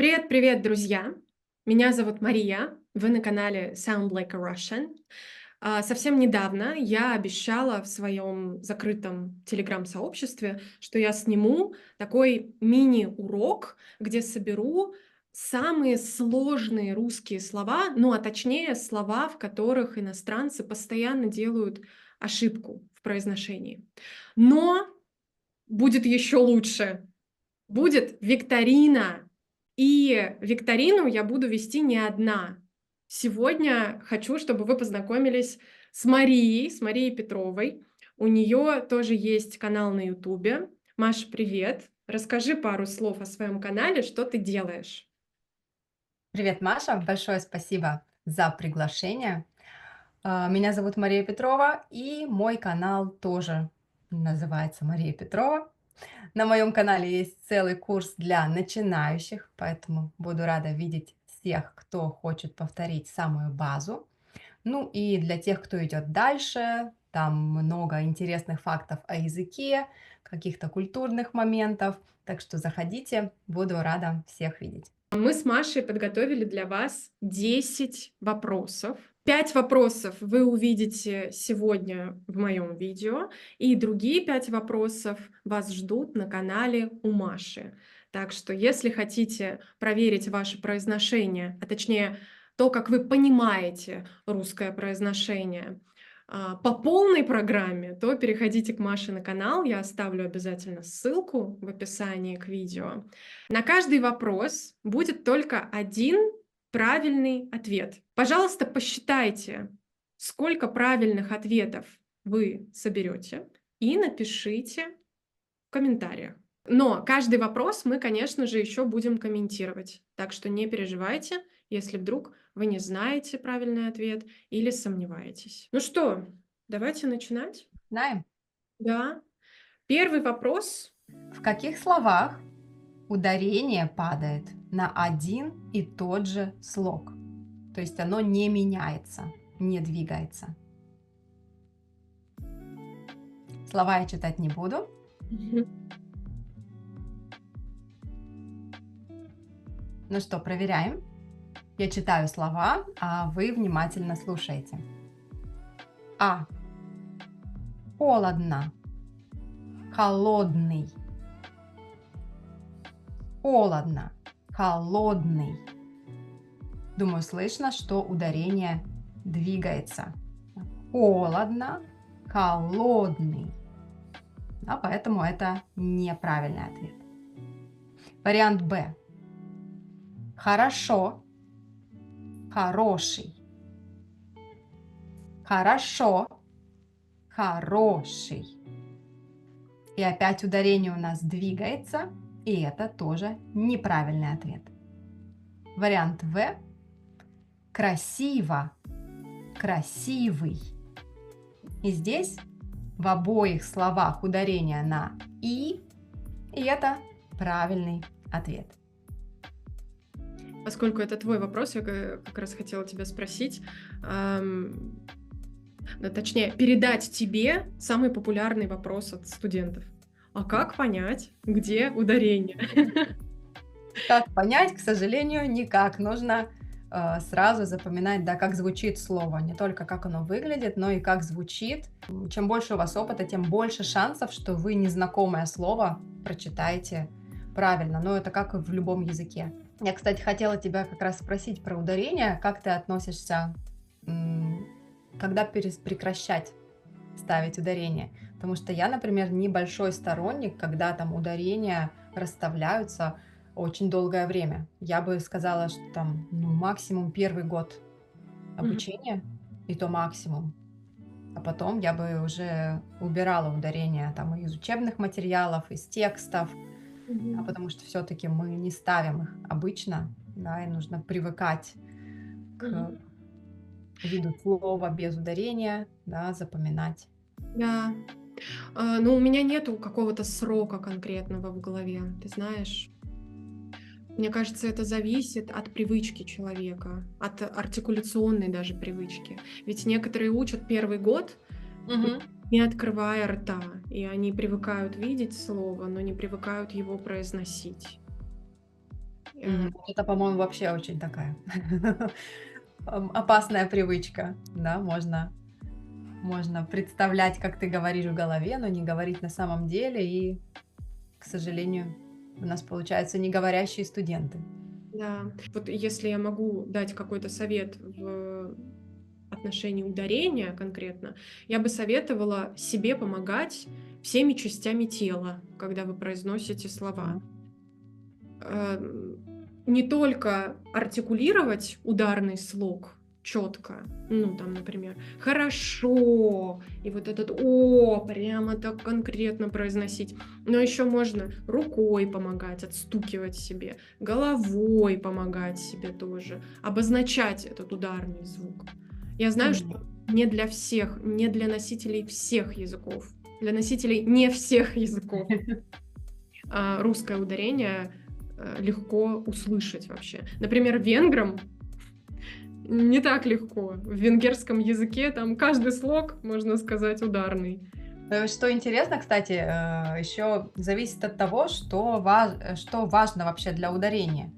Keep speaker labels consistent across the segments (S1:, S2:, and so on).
S1: Привет-привет, друзья! Меня зовут Мария, вы на канале Sound Like a Russian. Совсем недавно я обещала в своем закрытом телеграм-сообществе, что я сниму такой мини-урок, где соберу самые сложные русские слова, ну а точнее слова, в которых иностранцы постоянно делают ошибку в произношении. Но будет еще лучше. Будет викторина. И викторину я буду вести не одна. Сегодня хочу, чтобы вы познакомились с Марией Петровой. У нее тоже есть канал на Ютубе. Маша, привет. Расскажи пару слов о своем канале, что ты делаешь.
S2: Привет, Маша. Большое спасибо за приглашение. Меня зовут Мария Петрова, и мой канал тоже называется Мария Петрова. На моем канале есть целый курс для начинающих, поэтому буду рада видеть всех, кто хочет повторить самую базу. Ну и для тех, кто идет дальше, там много интересных фактов о языке, каких-то культурных моментов. Так что заходите, буду рада всех видеть.
S1: Мы с Машей подготовили для вас 10 вопросов. 5 вопросов вы увидите сегодня в моем видео, и другие 5 вопросов вас ждут на канале у Маши. Так что, если хотите проверить ваше произношение, а точнее то, как вы понимаете русское произношение, по полной программе, то переходите к Маше на канал. Я оставлю обязательно ссылку в описании к видео. На каждый вопрос будет только один правильный ответ. Пожалуйста, посчитайте, сколько правильных ответов вы соберете, и напишите в комментариях. Но каждый вопрос мы, конечно же, еще будем комментировать. Так что не переживайте, если вдруг вы не знаете правильный ответ или сомневаетесь. Ну что, давайте начинать.
S2: Знаем,
S1: Да. Первый вопрос.
S2: в каких словах ударение падает на один и тот же слог. То есть оно не меняется, не двигается. Слова я читать не буду.
S1: Мгм.
S2: Ну что, проверяем. Я читаю слова, а вы внимательно слушаете. А. Холодно. Холодный. Холодно. Холодный. Думаю, слышно, что ударение двигается. Холодно. Холодный. Да, поэтому это неправильный ответ. Вариант Б. Хорошо. Хороший. Хорошо. Хороший. И опять ударение у нас двигается, и это тоже неправильный ответ. Вариант В. Красиво. Красивый. И здесь в обоих словах ударение на и это правильный ответ.
S1: Поскольку это твой вопрос, я как раз хотела тебя спросить, ну, точнее, передать тебе самый популярный вопрос от студентов. А как понять, где ударение?
S2: Как понять, к сожалению, никак. Нужно сразу запоминать, да, как звучит слово. Не только как оно выглядит, но и как звучит. Чем больше у вас опыта, тем больше шансов, что вы незнакомое слово прочитаете правильно. Но это как и в любом языке. Я, кстати, хотела тебя как раз спросить про ударение. Как ты относишься, когда прекращать ставить ударение? Потому что я, например, небольшой сторонник, когда там ударения расставляются очень долгое время. Я бы сказала, что там, ну, максимум первый год
S1: Мгм.
S2: обучения, и то максимум. А потом я бы уже убирала ударения там из учебных материалов, из текстов,
S1: Мгм.
S2: потому что все-таки мы не ставим их обычно, да, и нужно привыкать к
S1: Мгм.
S2: виду слова без ударения, да, запоминать.
S1: Да. Ну, у меня нету какого-то срока конкретного в голове, ты знаешь. Мне кажется, это зависит от привычки человека, от артикуляционной даже привычки. Ведь некоторые учат первый год,
S2: Мгм.
S1: не открывая рта, и они привыкают видеть слово, но не привыкают его произносить.
S2: Это, по-моему, вообще очень такая опасная привычка. Да, можно представлять, как ты говоришь в голове, но не говорить на самом деле. И, к сожалению, у нас получаются неговорящие студенты.
S1: Да. Вот если я могу дать какой-то совет в отношении ударения конкретно, я бы советовала себе помогать всеми частями тела, когда вы произносите слова.
S2: Мгм.
S1: Не только артикулировать ударный слог четко, ну там, например, хорошо, и вот этот о прямо так конкретно произносить, но еще можно рукой помогать, отстукивать себе, головой помогать себе тоже, обозначать этот ударный звук. Я знаю,
S2: Мгм.
S1: что не для всех, не для носителей всех языков, для носителей не всех языков русское ударение легко услышать вообще. Например, венграм не так легко. В венгерском языке там каждый слог, можно сказать, ударный.
S2: Что интересно, кстати, еще зависит от того, что важно вообще для ударения.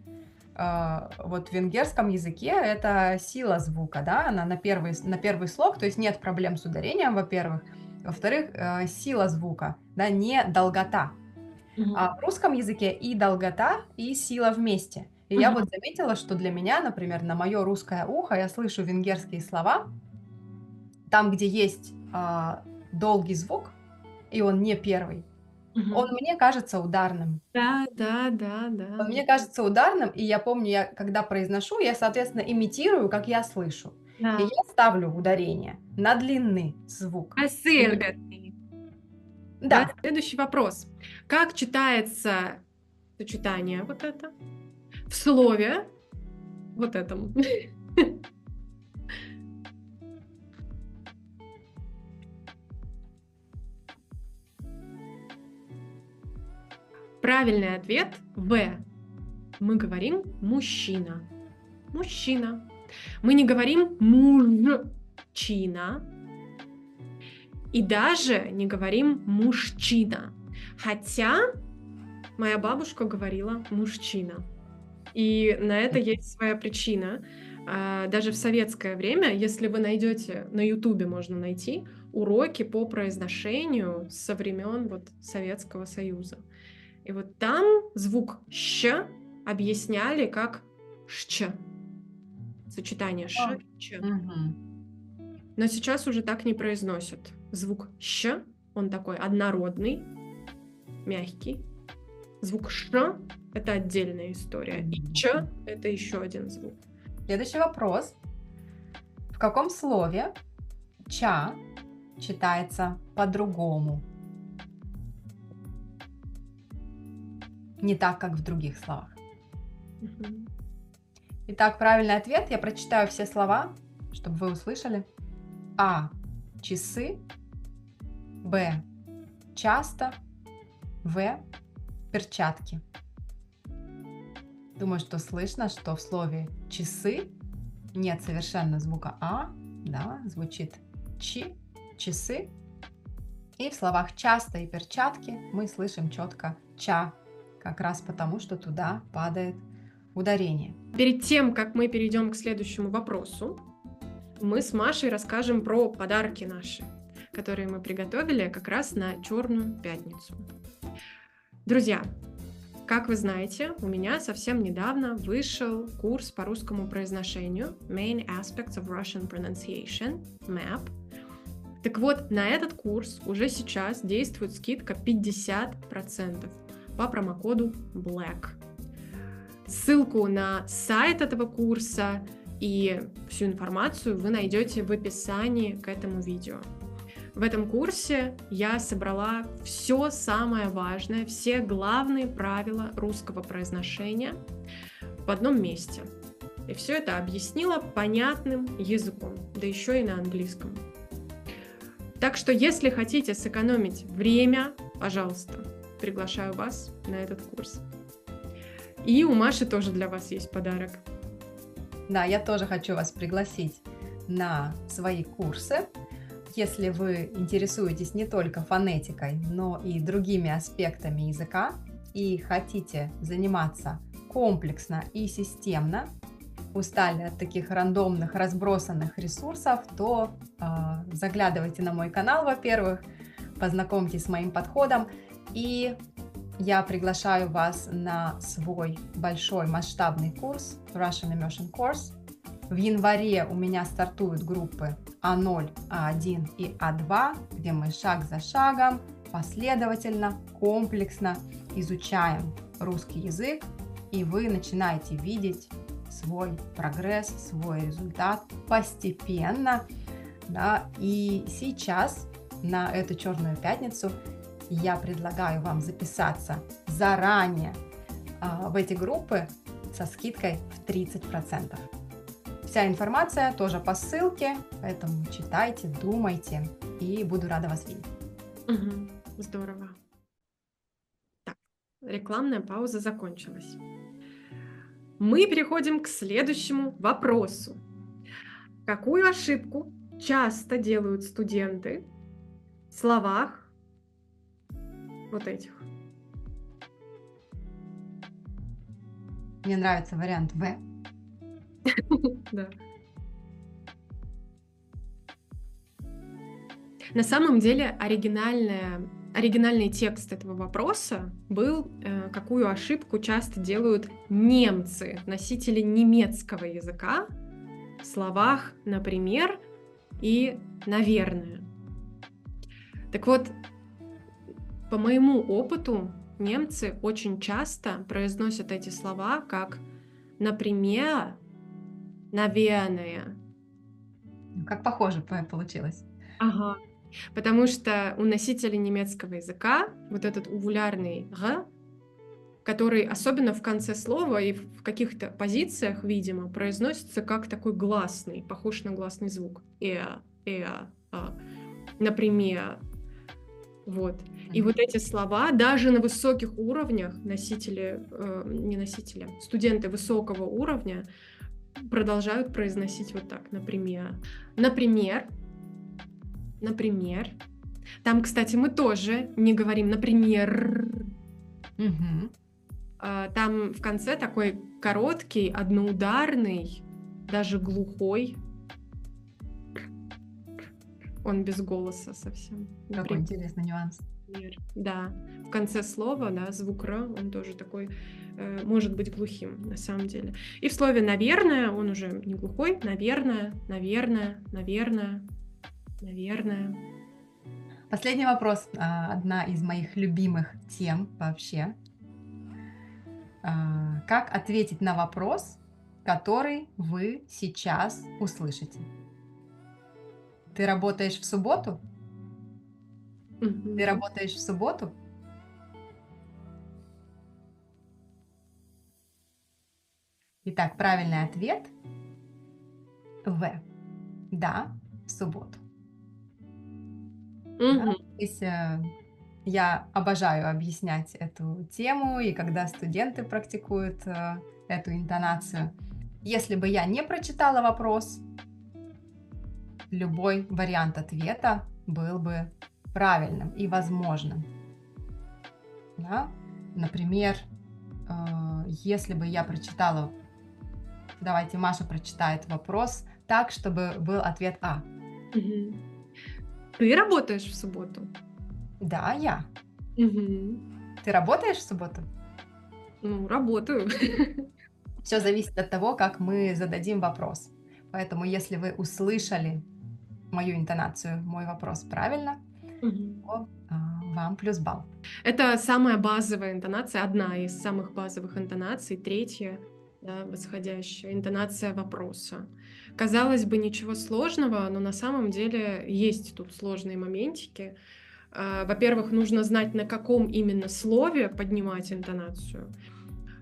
S2: Вот в венгерском языке это сила звука, да, она на первый слог, то есть нет проблем с ударением, во-первых. Во-вторых, сила звука, да, не долгота. А в русском языке и долгота, и сила вместе. И я
S1: Мгм.
S2: вот заметила, что для меня, например, на мое русское ухо я слышу венгерские слова, там, где есть долгий звук, и он не первый, он
S1: Мгм.
S2: мне кажется ударным.
S1: Да, да, да,
S2: Он
S1: да.
S2: мне кажется ударным, и я помню, я когда произношу, я, соответственно, имитирую, как я слышу. И
S1: Да.
S2: я ставлю ударение на длинный звук.
S1: Спасибо. Давай
S2: Да,
S1: следующий вопрос. Как читается сочетание вот это в слове вот этом? Правильный ответ В. Мы говорим мужчина. Мужчина. Мы не говорим мужчина и даже не говорим мужчина. Хотя моя бабушка говорила мужчина. И на это есть своя причина. Даже в советское время, если вы найдете, на Ютубе можно найти уроки по произношению со времен вот Советского Союза. И вот там звук «щ» объясняли как «щ». Сочетание «ш» и «ч».
S2: мгм.
S1: Но сейчас уже так не произносят. Звук «щ», он такой однородный, мягкий. Звук «ш» — это отдельная история. И «ч» — это еще один звук.
S2: Следующий вопрос. В каком слове ча читается по-другому? Не так, как в других словах.
S1: Мгм.
S2: Итак, правильный ответ. Я прочитаю все слова, чтобы вы услышали. А. Часы. Б. Часто. В. Перчатки. Думаю, что слышно, что в слове часы нет совершенно звука А, да, звучит чи, часы. И в словах часто и перчатки мы слышим четко ча, как раз потому, что туда падает ударение.
S1: Перед тем, как мы перейдем к следующему вопросу, мы с Машей расскажем про подарки наши, которые мы приготовили как раз на Черную пятницу. Друзья, как вы знаете, у меня совсем недавно вышел курс по русскому произношению Main Aspects of Russian Pronunciation, MAP. Так вот, на этот курс уже сейчас действует скидка 50% по промокоду BLACK. Ссылку на сайт этого курса и всю информацию вы найдете в описании к этому видео. В этом курсе я собрала все самое важное, все главные правила русского произношения в одном месте. И все это объяснила понятным языком, да еще и на английском. Так что, если хотите сэкономить время, пожалуйста, приглашаю вас на этот курс. И у Маши тоже для вас есть подарок.
S2: Да, я тоже хочу вас пригласить на свои курсы. Если вы интересуетесь не только фонетикой, но и другими аспектами языка и хотите заниматься комплексно и системно, устали от таких рандомных, разбросанных ресурсов, то заглядывайте на мой канал, во-первых, познакомьтесь с моим подходом, и я приглашаю вас на свой большой масштабный курс Russian Immersion Course. В январе у меня стартуют группы А0, А1 и А2, где мы шаг за шагом, последовательно, комплексно изучаем русский язык, и вы начинаете видеть свой прогресс, свой результат постепенно. Да? И сейчас, на эту Черную пятницу, я предлагаю вам записаться заранее в эти группы со скидкой в 30%. Вся информация тоже по ссылке, поэтому читайте, думайте, и буду рада вас видеть.
S1: Здорово. Так, рекламная пауза закончилась. Мы переходим к следующему вопросу. Какую ошибку часто делают студенты в словах вот этих?
S2: Мне нравится вариант В.
S1: Да. На самом деле оригинальный текст этого вопроса был, какую ошибку часто делают немцы, носители немецкого языка, в словах «например» и «наверное». Так вот, по моему опыту, немцы очень часто произносят эти слова как «например», «наверное».
S2: Как похоже получилось.
S1: Ага. Потому что у носителей немецкого языка вот этот увулярный «г», который особенно в конце слова и в каких-то позициях, видимо, произносится как такой гласный, похож на гласный звук. Например. Вот. И вот эти слова даже на высоких уровнях студенты высокого уровня продолжают произносить вот так, например. Например. Там, кстати, мы тоже не говорим «например». Там в конце такой короткий, одноударный, даже глухой. Он без голоса совсем.
S2: Какой интересный нюанс.
S1: Да, в конце слова, да, звук «р», он тоже такой, может быть глухим на самом деле. И в слове «наверное» он уже не глухой. Наверное.
S2: Последний вопрос. Одна из моих любимых тем вообще. Как ответить на вопрос, который вы сейчас услышите? Ты работаешь в субботу? Ты работаешь в субботу? Итак, правильный ответ В. Да, в субботу. Да? Здесь я обожаю объяснять эту тему, и когда студенты практикуют эту интонацию. Если бы я не прочитала вопрос, любой вариант ответа был бы правильным и возможным. Да? Например, если бы я прочитала, давайте Маша прочитает вопрос так, чтобы был ответ А.
S1: Ты работаешь в субботу?
S2: Да, я. Ты работаешь в субботу?
S1: Ну, работаю.
S2: Все зависит от того, как мы зададим вопрос. Поэтому, если вы услышали мою интонацию, мой вопрос правильно, то вам плюс балл.
S1: Это самая базовая интонация, одна из самых базовых интонаций, третья, да, восходящая интонация вопроса. Казалось бы, ничего сложного, но на самом деле есть тут сложные моментики. Во-первых, нужно знать, на каком именно слове поднимать интонацию.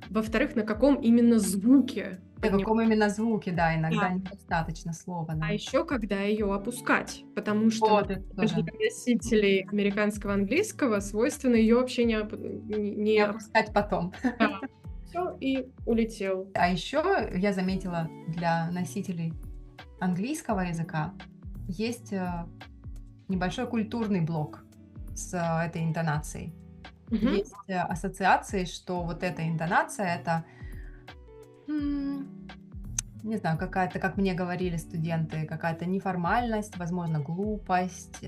S1: Во-вторых, на каком именно звуке.
S2: На каком именно звуке, да, иногда недостаточно слова. Да.
S1: А еще когда ее опускать, потому что для носителей американского английского свойственно ее вообще не
S2: опускать потом.
S1: Да. Все, и улетел.
S2: А еще я заметила, для носителей английского языка есть небольшой культурный блок с этой интонацией. Есть ассоциации, что вот эта интонация — это не знаю, какая-то, как мне говорили студенты, какая-то неформальность, возможно, глупость,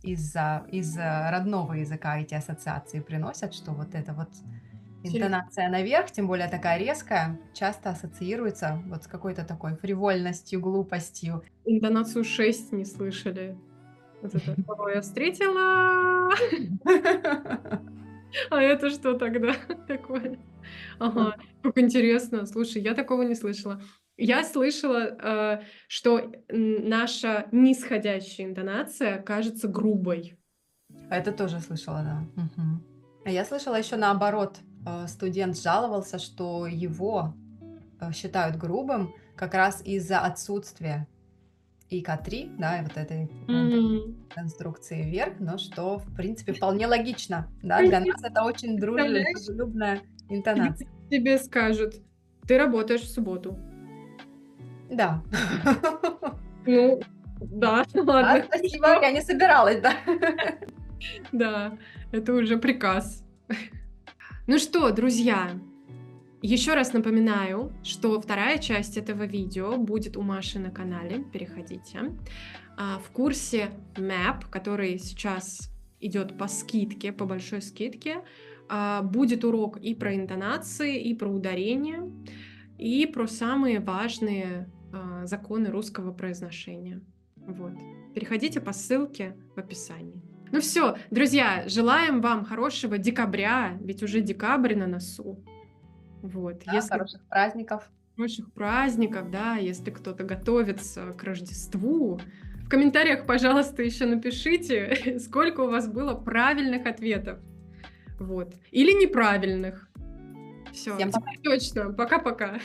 S2: из-за родного языка эти ассоциации приносят, что вот эта вот
S1: Интересно.
S2: интонация наверх, тем более такая резкая, часто ассоциируется вот с какой-то такой фривольностью, глупостью.
S1: Интонацию 6 не слышали. Вот это: "Кого я встретила?" А это что тогда такое? Ага, как интересно. Слушай, я такого не слышала. Я слышала, что, наша нисходящая интонация кажется грубой.
S2: Это тоже слышала, да. Мгм. А я слышала еще наоборот. Студент жаловался, что его считают грубым как раз из-за отсутствия ИК-3, да, и вот этой
S1: М.
S2: конструкции вверх, но что, в принципе, вполне логично, да, для
S1: Конечно,
S2: нас это очень
S1: представляешь,
S2: дружелюбная
S1: тебе
S2: интонация.
S1: тебе скажут: "Ты работаешь в субботу".
S2: Да.
S1: Ну да,
S2: Да,
S1: ладно,
S2: спасибо,
S1: хорошо.
S2: я не собиралась, да.
S1: Да, это уже приказ. Ну что, друзья, еще раз напоминаю, что вторая часть этого видео будет у Маши на канале. Переходите. В курсе MAP, который сейчас идет по скидке, по большой скидке, будет урок и про интонации, и про ударение, и про самые важные законы русского произношения. Вот. Переходите по ссылке в описании. Ну все, друзья, желаем вам хорошего декабря, ведь уже декабрь на носу. Вот.
S2: Да,
S1: Если
S2: хороших праздников.
S1: хороших праздников, да, если кто-то готовится к Рождеству, в комментариях, пожалуйста, еще напишите, сколько у вас было правильных ответов. Вот. Или неправильных. Все,
S2: Всем пока.
S1: теперь точно. Пока-пока.